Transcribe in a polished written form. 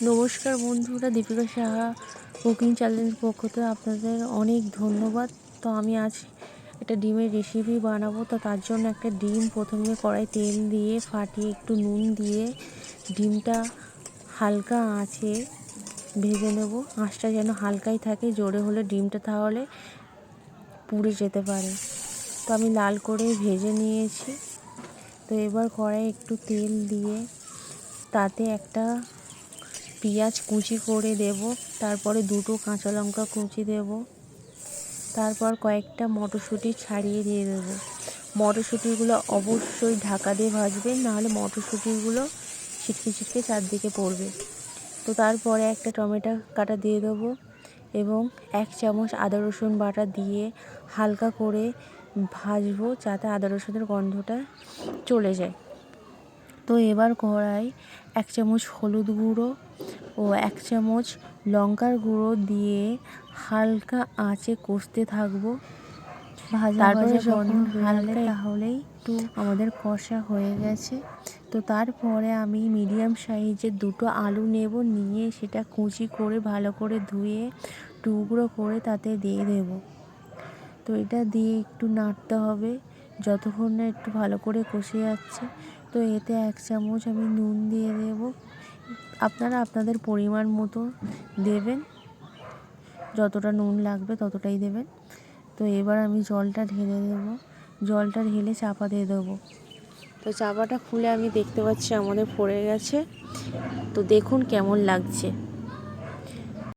নমস্কার বন্ধুরা, দীপিকা সাহা কুকিং চ্যানেলের পক্ষ থেকে আপনাদের অনেক ধন্যবাদ। তো আমি আজ একটা ডিমের রেসিপি বানাবো। তো তার জন্য একটা ডিম প্রথমে কড়াই তেল দিয়ে ফাটিয়ে একটু নুন দিয়ে ডিমটা হালকা আঁচে ভেজে নেব। আঁচটা যেন হালকাই থাকে, জোরে হলে ডিমটা তাহলে পুড়ে যেতে পারে। তো আমি লাল করে ভেজে নিয়েছি। তো এবার কড়াই একটু তেল দিয়ে তাতে একটা পেঁয়াজ কুচি করে দেব, তারপরে দুটো কাঁচা লঙ্কা কুচি দেব, তারপর কয়েকটা মটরশুঁটি ছাড়িয়ে দিয়ে দেবো। মটরশুঁটিগুলো অবশ্যই ঢাকা দিয়ে ভাজবেন, নাহলে মটরশুঁটিগুলো ছিটকে ছিটকে চারদিকে পড়বে। তো তারপরে একটা টমেটো কাটা দিয়ে দেবো এবং 1 চামচ আদা রসুন বাটা দিয়ে হালকা করে ভাজবো, যাতে আদা রসুনের গন্ধটা চলে যায়। তো এবার কড়াই 1 চামচ হলুদ গুঁড়ো ও 1 চামচ লঙ্কার গুঁড়ো দিয়ে হালকা আঁচে কষতে থাকবো। তারপরে যখন হালকা তাহলেই একটু আমাদের কষা হয়ে গেছে। তো তারপরে আমি মিডিয়াম সাইজের দুটো আলু নেব, নিয়ে সেটা কুচি করে ভালো করে ধুয়ে টুকরো করে তাতে দিয়ে দেব। তো এটা দিয়ে একটু নাড়তে হবে যতক্ষণ না একটু ভালো করে কষে যাচ্ছে। তো এতে 1 চামচ আমি নুন দিয়ে দেব। আপনারা আপনাদের পরিমাণ মতো দেবেন, যতটা নুন লাগবে ততটাই দেবেন। তো এবার আমি জলটা ঢেলে দেবো। জলটা ঢেলে চাপা দিয়ে দেবো। তো চাপাটা খুলে আমি দেখতে পাচ্ছি আমাদের পড়ে গেছে। তো দেখুন কেমন লাগছে।